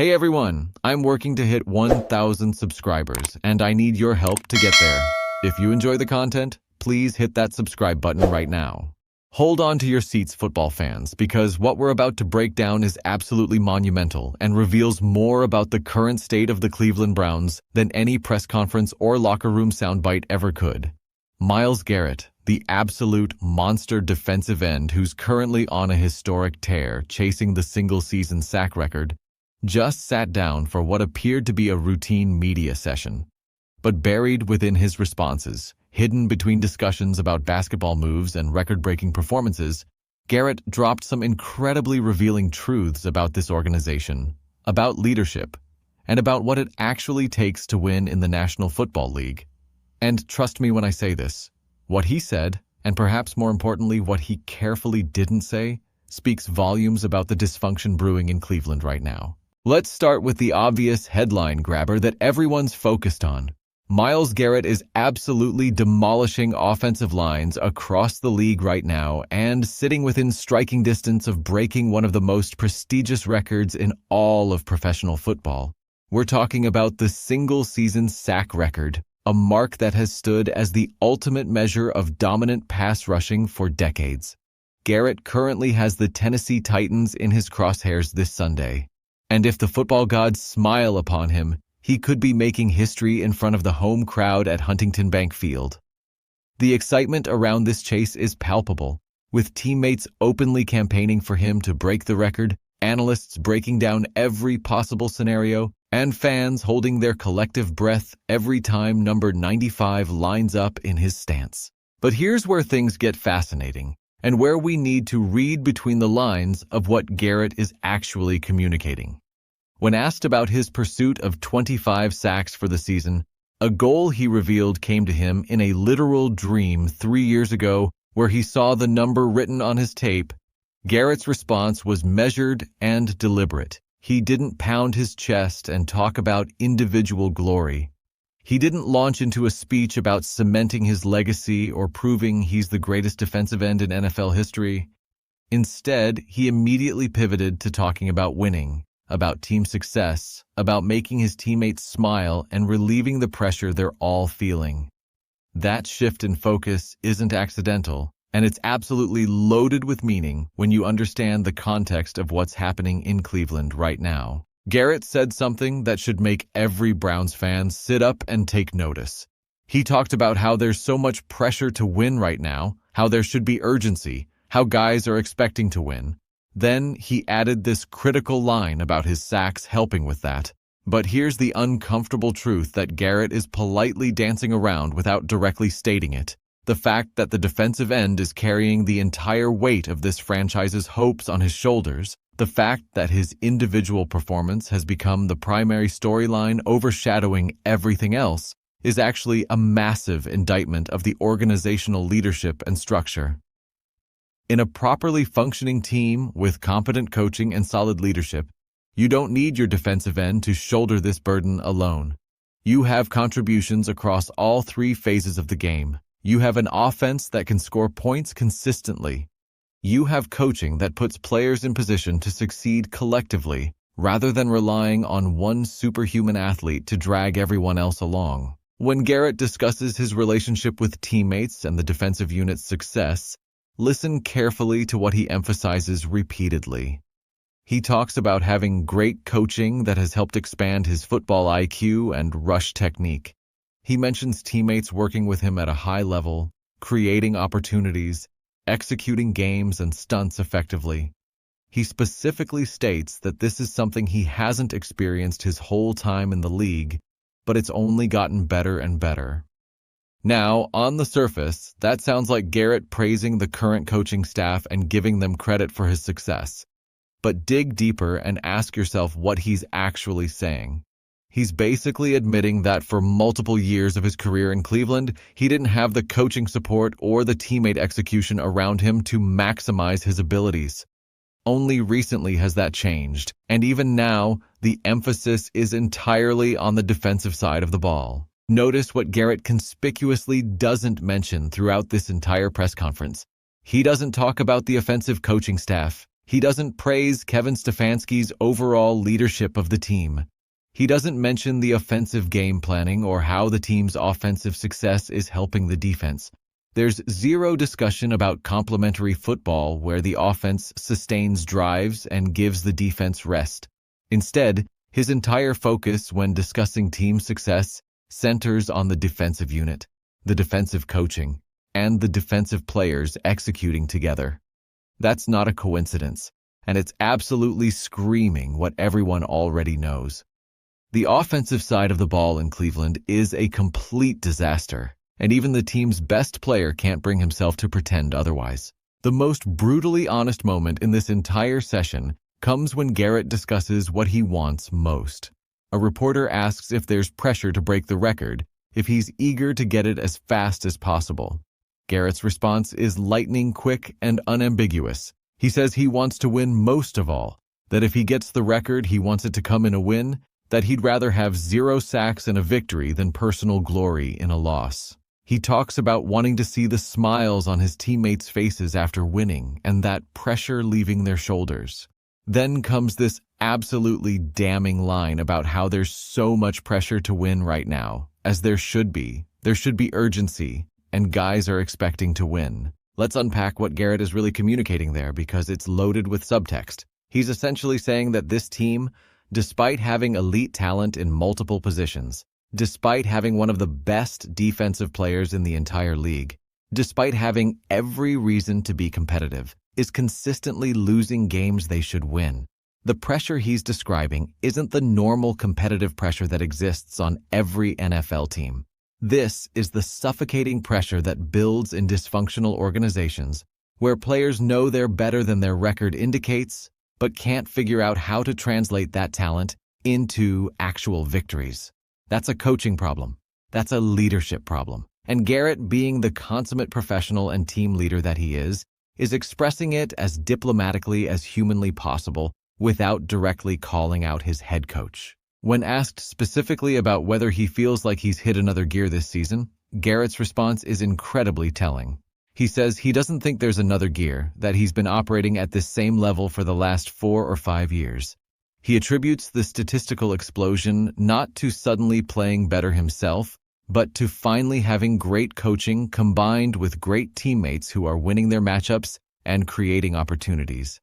Hey everyone, I'm working to hit 1,000 subscribers, and I need your help to get there. If you enjoy the content, please hit that subscribe button right now. Hold on to your seats, football fans, because what we're about to break down is absolutely monumental and reveals more about the current state of the Cleveland Browns than any press conference or locker room soundbite ever could. Myles Garrett, the absolute monster defensive end who's currently on a historic tear chasing the single-season sack record, just sat down for what appeared to be a routine media session. But buried within his responses, hidden between discussions about basketball moves and record-breaking performances, Garrett dropped some incredibly revealing truths about this organization, about leadership, and about what it actually takes to win in the National Football League. And trust me when I say this, what he said, and perhaps more importantly what he carefully didn't say, speaks volumes about the dysfunction brewing in Cleveland right now. Let's start with the obvious headline grabber that everyone's focused on. Myles Garrett is absolutely demolishing offensive lines across the league right now and sitting within striking distance of breaking one of the most prestigious records in all of professional football. We're talking about the single-season sack record, a mark that has stood as the ultimate measure of dominant pass rushing for decades. Garrett currently has the Tennessee Titans in his crosshairs this Sunday. And if the football gods smile upon him, he could be making history in front of the home crowd at Huntington Bank Field. The excitement around this chase is palpable, with teammates openly campaigning for him to break the record, analysts breaking down every possible scenario, and fans holding their collective breath every time number 95 lines up in his stance. But here's where things get fascinating, and where we need to read between the lines of what Garrett is actually communicating. When asked about his pursuit of 25 sacks for the season, a goal he revealed came to him in a literal dream 3 years ago where he saw the number written on his tape. Garrett's response was measured and deliberate. He didn't pound his chest and talk about individual glory. He didn't launch into a speech about cementing his legacy or proving he's the greatest defensive end in NFL history. Instead, he immediately pivoted to talking about winning, about team success, about making his teammates smile and relieving the pressure they're all feeling. That shift in focus isn't accidental, and it's absolutely loaded with meaning when you understand the context of what's happening in Cleveland right now. Garrett said something that should make every Browns fan sit up and take notice. He talked about how there's so much pressure to win right now, how there should be urgency, how guys are expecting to win. Then he added this critical line about his sacks helping with that. But here's the uncomfortable truth that Garrett is politely dancing around without directly stating it. The fact that the defensive end is carrying the entire weight of this franchise's hopes on his shoulders, the fact that his individual performance has become the primary storyline overshadowing everything else, is actually a massive indictment of the organizational leadership and structure. In a properly functioning team with competent coaching and solid leadership, you don't need your defensive end to shoulder this burden alone. You have contributions across all 3 phases of the game. You have an offense that can score points consistently. You have coaching that puts players in position to succeed collectively, rather than relying on one superhuman athlete to drag everyone else along. When Garrett discusses his relationship with teammates and the defensive unit's success, listen carefully to what he emphasizes repeatedly. He talks about having great coaching that has helped expand his football IQ and rush technique. He mentions teammates working with him at a high level, creating opportunities, executing games and stunts effectively. He specifically states that this is something he hasn't experienced his whole time in the league, but it's only gotten better and better. Now, on the surface, that sounds like Garrett praising the current coaching staff and giving them credit for his success. But dig deeper and ask yourself what he's actually saying. He's basically admitting that for multiple years of his career in Cleveland, he didn't have the coaching support or the teammate execution around him to maximize his abilities. Only recently has that changed, and even now, the emphasis is entirely on the defensive side of the ball. Notice what Garrett conspicuously doesn't mention throughout this entire press conference. He doesn't talk about the offensive coaching staff. He doesn't praise Kevin Stefanski's overall leadership of the team. He doesn't mention the offensive game planning or how the team's offensive success is helping the defense. There's zero discussion about complementary football where the offense sustains drives and gives the defense rest. Instead, his entire focus when discussing team success centers on the defensive unit, the defensive coaching, and the defensive players executing together. That's not a coincidence, and it's absolutely screaming what everyone already knows. The offensive side of the ball in Cleveland is a complete disaster, and even the team's best player can't bring himself to pretend otherwise. The most brutally honest moment in this entire session comes when Garrett discusses what he wants most. A reporter asks if there's pressure to break the record, if he's eager to get it as fast as possible. Garrett's response is lightning quick and unambiguous. He says he wants to win most of all, that if he gets the record, he wants it to come in a win, that he'd rather have 0 sacks in a victory than personal glory in a loss. He talks about wanting to see the smiles on his teammates' faces after winning and that pressure leaving their shoulders. Then comes this absolutely damning line about how there's so much pressure to win right now, as there should be. There should be urgency, and guys are expecting to win. Let's unpack what Garrett is really communicating there because it's loaded with subtext. He's essentially saying that this team, despite having elite talent in multiple positions, despite having one of the best defensive players in the entire league, despite having every reason to be competitive, is consistently losing games they should win. The pressure he's describing isn't the normal competitive pressure that exists on every NFL team. This is the suffocating pressure that builds in dysfunctional organizations where players know they're better than their record indicates, but can't figure out how to translate that talent into actual victories. That's a coaching problem. That's a leadership problem. And Garrett, being the consummate professional and team leader that he is expressing it as diplomatically as humanly possible without directly calling out his head coach. When asked specifically about whether he feels like he's hit another gear this season, Garrett's response is incredibly telling. He says he doesn't think there's another gear, that he's been operating at this same level for the last 4 or 5 years. He attributes the statistical explosion not to suddenly playing better himself, but to finally having great coaching combined with great teammates who are winning their matchups and creating opportunities.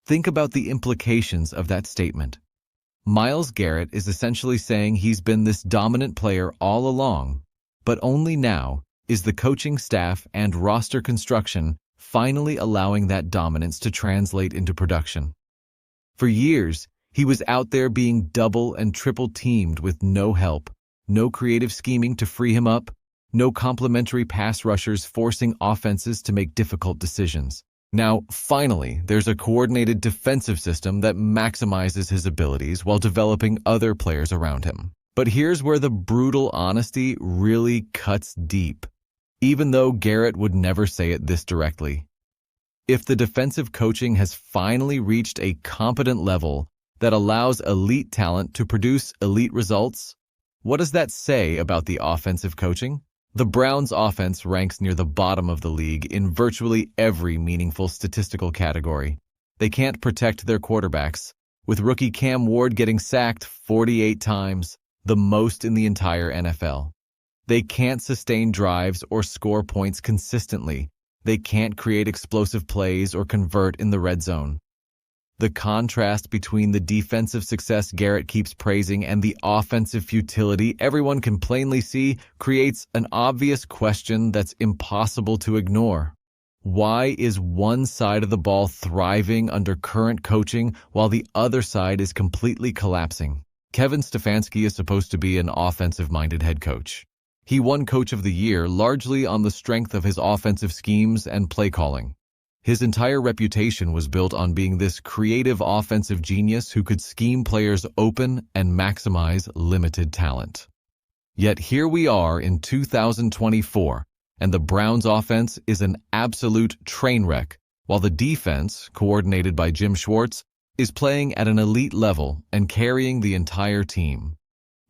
Think about the implications of that statement. Myles Garrett is essentially saying he's been this dominant player all along, but only now is the coaching staff and roster construction finally allowing that dominance to translate into production. For years, he was out there being double and triple teamed with no help, no creative scheming to free him up, no complementary pass rushers forcing offenses to make difficult decisions. Now, finally, there's a coordinated defensive system that maximizes his abilities while developing other players around him. But here's where the brutal honesty really cuts deep, even though Garrett would never say it this directly. If the defensive coaching has finally reached a competent level that allows elite talent to produce elite results, what does that say about the offensive coaching? The Browns' offense ranks near the bottom of the league in virtually every meaningful statistical category. They can't protect their quarterbacks, with rookie Cam Ward getting sacked 48 times, the most in the entire NFL. They can't sustain drives or score points consistently. They can't create explosive plays or convert in the red zone. The contrast between the defensive success Garrett keeps praising and the offensive futility everyone can plainly see creates an obvious question that's impossible to ignore. Why is one side of the ball thriving under current coaching while the other side is completely collapsing? Kevin Stefanski is supposed to be an offensive-minded head coach. He won Coach of the Year largely on the strength of his offensive schemes and play calling. His entire reputation was built on being this creative offensive genius who could scheme players open and maximize limited talent. Yet here we are in 2024, and the Browns' offense is an absolute train wreck, while the defense, coordinated by Jim Schwartz, is playing at an elite level and carrying the entire team.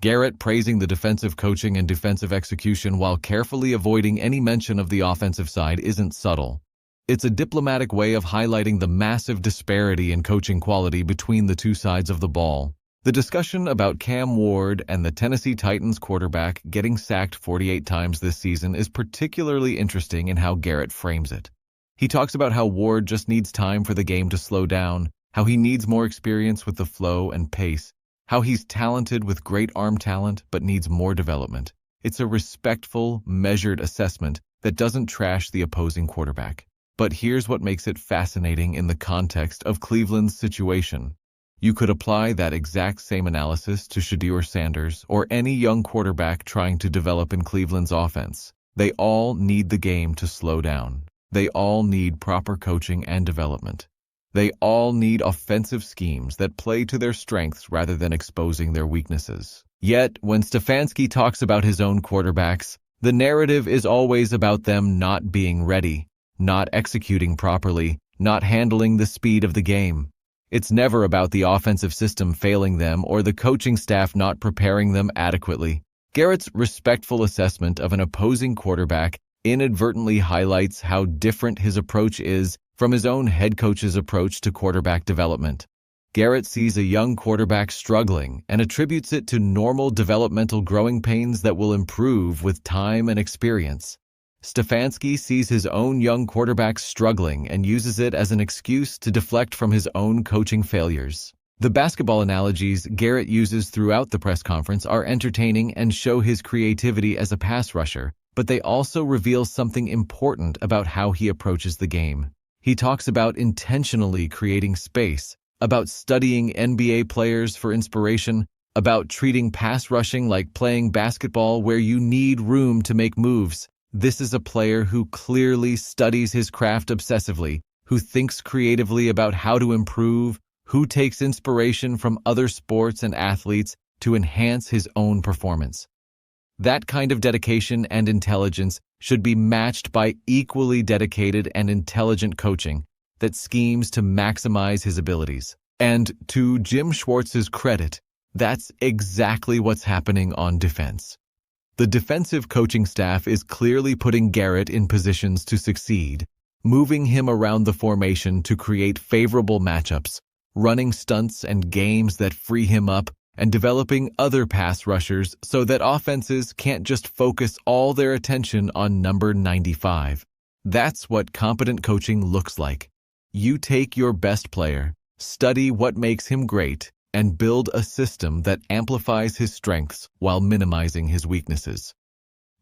Garrett praising the defensive coaching and defensive execution while carefully avoiding any mention of the offensive side isn't subtle. It's a diplomatic way of highlighting the massive disparity in coaching quality between the two sides of the ball. The discussion about Cam Ward and the Tennessee Titans quarterback getting sacked 48 times this season is particularly interesting in how Garrett frames it. He talks about how Ward just needs time for the game to slow down, how he needs more experience with the flow and pace, how he's talented with great arm talent but needs more development. It's a respectful, measured assessment that doesn't trash the opposing quarterback. But here's what makes it fascinating in the context of Cleveland's situation. You could apply that exact same analysis to Shedeur Sanders or any young quarterback trying to develop in Cleveland's offense. They all need the game to slow down. They all need proper coaching and development. They all need offensive schemes that play to their strengths rather than exposing their weaknesses. Yet, when Stefanski talks about his own quarterbacks, the narrative is always about them not being ready, not executing properly, not handling the speed of the game. It's never about the offensive system failing them or the coaching staff not preparing them adequately. Garrett's respectful assessment of an opposing quarterback inadvertently highlights how different his approach is from his own head coach's approach to quarterback development. Garrett sees a young quarterback struggling and attributes it to normal developmental growing pains that will improve with time and experience. Stefanski sees his own young quarterback struggling and uses it as an excuse to deflect from his own coaching failures. The basketball analogies Garrett uses throughout the press conference are entertaining and show his creativity as a pass rusher, but they also reveal something important about how he approaches the game. He talks about intentionally creating space, about studying NBA players for inspiration, about treating pass rushing like playing basketball where you need room to make moves. This is a player who clearly studies his craft obsessively, who thinks creatively about how to improve, who takes inspiration from other sports and athletes to enhance his own performance. That kind of dedication and intelligence should be matched by equally dedicated and intelligent coaching that schemes to maximize his abilities. And to Jim Schwartz's credit, that's exactly what's happening on defense. The defensive coaching staff is clearly putting Garrett in positions to succeed, moving him around the formation to create favorable matchups, running stunts and games that free him up, and developing other pass rushers so that offenses can't just focus all their attention on number 95. That's what competent coaching looks like. You take your best player, study what makes him great, and build a system that amplifies his strengths while minimizing his weaknesses.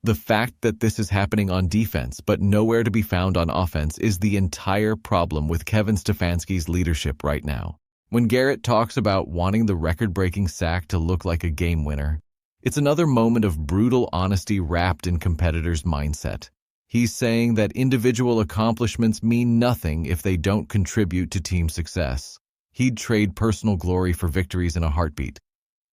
The fact that this is happening on defense but nowhere to be found on offense is the entire problem with Kevin Stefanski's leadership right now. When Garrett talks about wanting the record-breaking sack to look like a game winner, it's another moment of brutal honesty wrapped in competitors' mindset. He's saying that individual accomplishments mean nothing if they don't contribute to team success. He'd trade personal glory for victories in a heartbeat.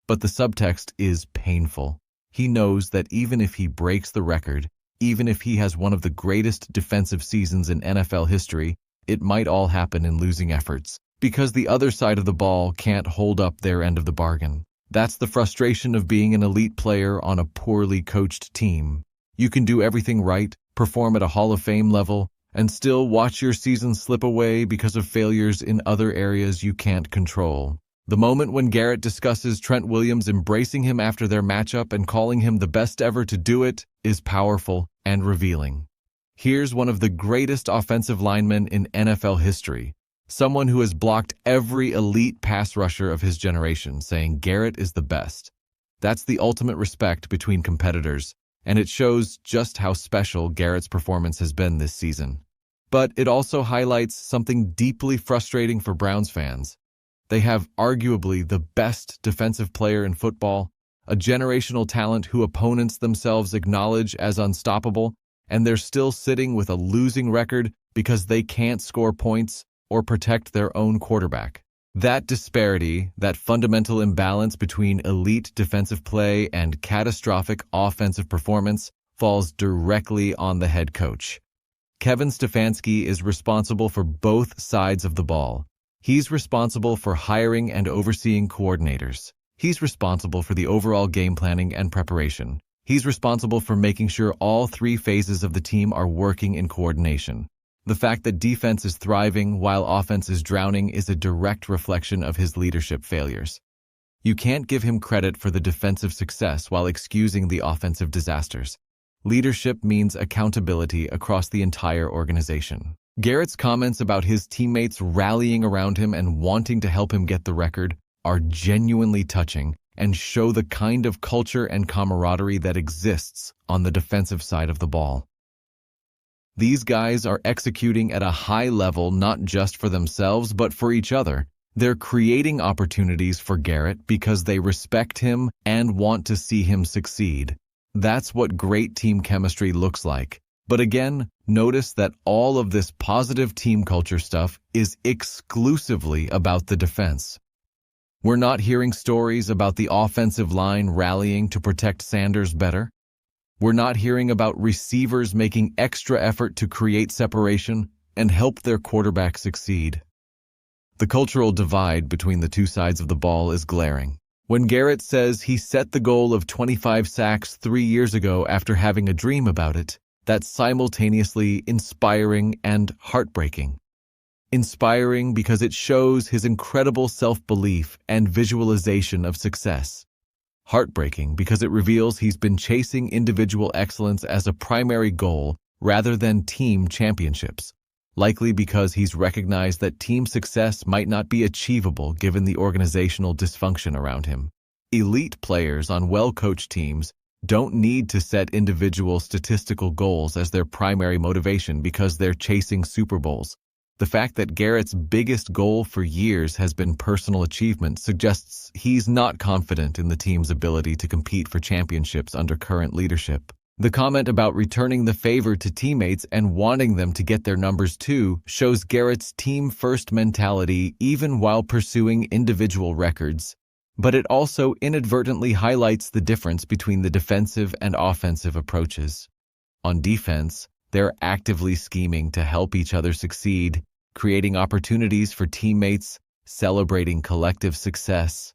But the subtext is painful. He knows that even if he breaks the record, even if he has one of the greatest defensive seasons in NFL history, it might all happen in losing efforts, because the other side of the ball can't hold up their end of the bargain. That's the frustration of being an elite player on a poorly coached team. You can do everything right, perform at a Hall of Fame level, and still watch your season slip away because of failures in other areas you can't control. The moment when Garrett discusses Trent Williams embracing him after their matchup and calling him the best ever to do it is powerful and revealing. Here's one of the greatest offensive linemen in NFL history, someone who has blocked every elite pass rusher of his generation, saying Garrett is the best. That's the ultimate respect between competitors, and it shows just how special Garrett's performance has been this season. But it also highlights something deeply frustrating for Browns fans. They have arguably the best defensive player in football, a generational talent who opponents themselves acknowledge as unstoppable, and they're still sitting with a losing record because they can't score points or protect their own quarterback. That disparity, that fundamental imbalance between elite defensive play and catastrophic offensive performance falls directly on the head coach. Kevin Stefanski is responsible for both sides of the ball. He's responsible for hiring and overseeing coordinators. He's responsible for the overall game planning and preparation. He's responsible for making sure all three phases of the team are working in coordination. The fact that defense is thriving while offense is drowning is a direct reflection of his leadership failures. You can't give him credit for the defensive success while excusing the offensive disasters. Leadership means accountability across the entire organization. Garrett's comments about his teammates rallying around him and wanting to help him get the record are genuinely touching and show the kind of culture and camaraderie that exists on the defensive side of the ball. These guys are executing at a high level not just for themselves but for each other. They're creating opportunities for Garrett because they respect him and want to see him succeed. That's what great team chemistry looks like. But again, notice that all of this positive team culture stuff is exclusively about the defense. We're not hearing stories about the offensive line rallying to protect Sanders better. We're not hearing about receivers making extra effort to create separation and help their quarterback succeed. The cultural divide between the two sides of the ball is glaring. When Garrett says he set the goal of 25 sacks 3 years ago after having a dream about it, that's simultaneously inspiring and heartbreaking. Inspiring because it shows his incredible self-belief and visualization of success. Heartbreaking because it reveals he's been chasing individual excellence as a primary goal rather than team championships, likely because he's recognized that team success might not be achievable given the organizational dysfunction around him. Elite players on well-coached teams don't need to set individual statistical goals as their primary motivation because they're chasing Super Bowls. The fact that Garrett's biggest goal for years has been personal achievement suggests he's not confident in the team's ability to compete for championships under current leadership. The comment about returning the favor to teammates and wanting them to get their numbers too shows Garrett's team-first mentality even while pursuing individual records. But it also inadvertently highlights the difference between the defensive and offensive approaches. On defense, they're actively scheming to help each other succeed, creating opportunities for teammates, celebrating collective success.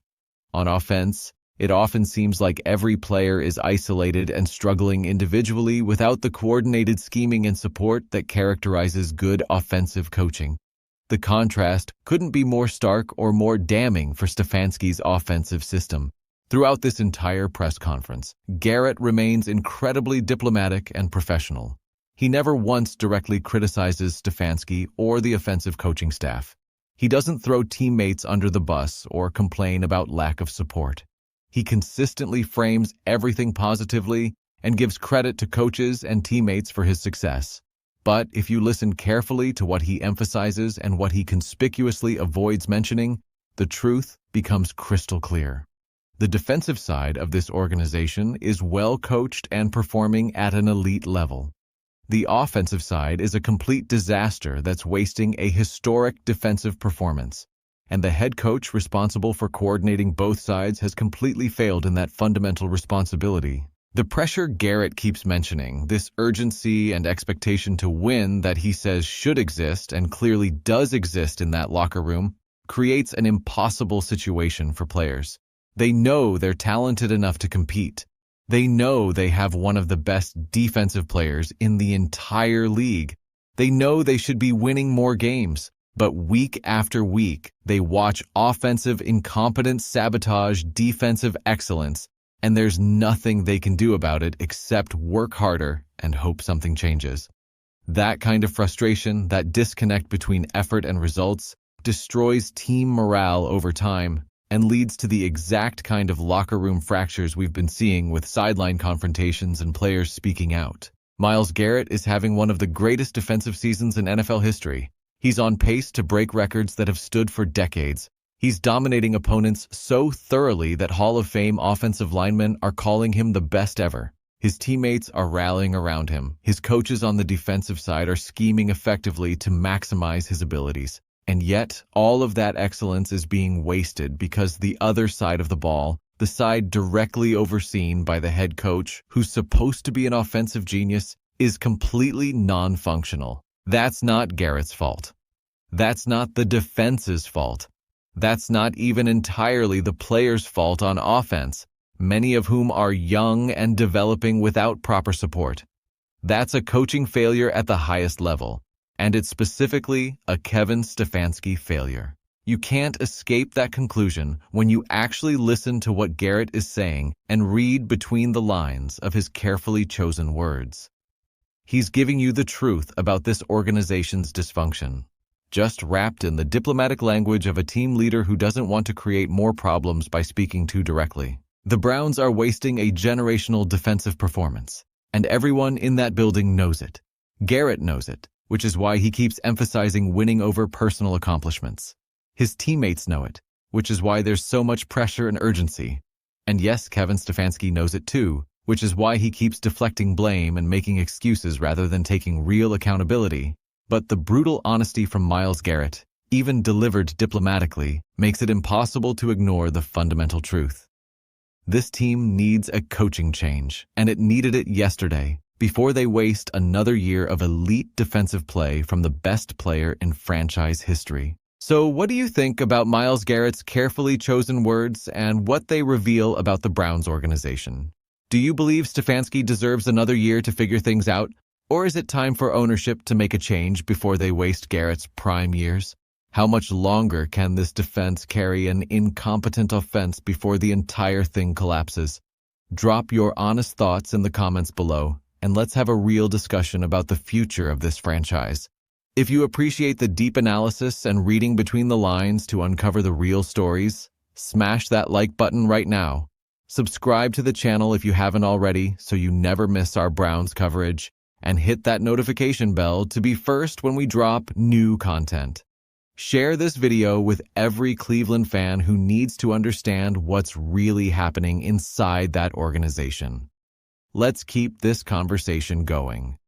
On offense, it often seems like every player is isolated and struggling individually without the coordinated scheming and support that characterizes good offensive coaching. The contrast couldn't be more stark or more damning for Stefanski's offensive system. Throughout this entire press conference, Garrett remains incredibly diplomatic and professional. He never once directly criticizes Stefanski or the offensive coaching staff. He doesn't throw teammates under the bus or complain about lack of support. He consistently frames everything positively and gives credit to coaches and teammates for his success. But if you listen carefully to what he emphasizes and what he conspicuously avoids mentioning, the truth becomes crystal clear. The defensive side of this organization is well coached and performing at an elite level. The offensive side is a complete disaster that's wasting a historic defensive performance, and the head coach responsible for coordinating both sides has completely failed in that fundamental responsibility. The pressure Garrett keeps mentioning, this urgency and expectation to win that he says should exist and clearly does exist in that locker room, creates an impossible situation for players. They know they're talented enough to compete. They know they have one of the best defensive players in the entire league. They know they should be winning more games, but week after week, they watch offensive incompetence sabotage defensive excellence, and there's nothing they can do about it except work harder and hope something changes. That kind of frustration, that disconnect between effort and results, destroys team morale over time and leads to the exact kind of locker room fractures we've been seeing with sideline confrontations and players speaking out. Myles Garrett is having one of the greatest defensive seasons in NFL history. He's on pace to break records that have stood for decades. He's dominating opponents so thoroughly that Hall of Fame offensive linemen are calling him the best ever. His teammates are rallying around him. His coaches on the defensive side are scheming effectively to maximize his abilities. And yet, all of that excellence is being wasted because the other side of the ball, the side directly overseen by the head coach, who's supposed to be an offensive genius, is completely non-functional. That's not Garrett's fault. That's not the defense's fault. That's not even entirely the players' fault on offense, many of whom are young and developing without proper support. That's a coaching failure at the highest level. and it's specifically a Kevin Stefanski failure. You can't escape that conclusion when you actually listen to what Garrett is saying and read between the lines of his carefully chosen words. He's giving you the truth about this organization's dysfunction, just wrapped in the diplomatic language of a team leader who doesn't want to create more problems by speaking too directly. The Browns are wasting a generational defensive performance, and everyone in that building knows it. Garrett knows it, which is why he keeps emphasizing winning over personal accomplishments. His teammates know it, which is why there's so much pressure and urgency. And yes, Kevin Stefanski knows it too, which is why he keeps deflecting blame and making excuses rather than taking real accountability. But the brutal honesty from Myles Garrett, even delivered diplomatically, makes it impossible to ignore the fundamental truth. This team needs a coaching change, and it needed it yesterday, before they waste another year of elite defensive play from the best player in franchise history. So what do you think about Myles Garrett's carefully chosen words and what they reveal about the Browns organization? Do you believe Stefanski deserves another year to figure things out, or is it time for ownership to make a change before they waste Garrett's prime years? How much longer can this defense carry an incompetent offense before the entire thing collapses? Drop your honest thoughts in the comments below, and let's have a real discussion about the future of this franchise. If you appreciate the deep analysis and reading between the lines to uncover the real stories, smash that like button right now. Subscribe to the channel if you haven't already so you never miss our Browns coverage, and hit that notification bell to be first when we drop new content. Share this video with every Cleveland fan who needs to understand what's really happening inside that organization. Let's keep this conversation going.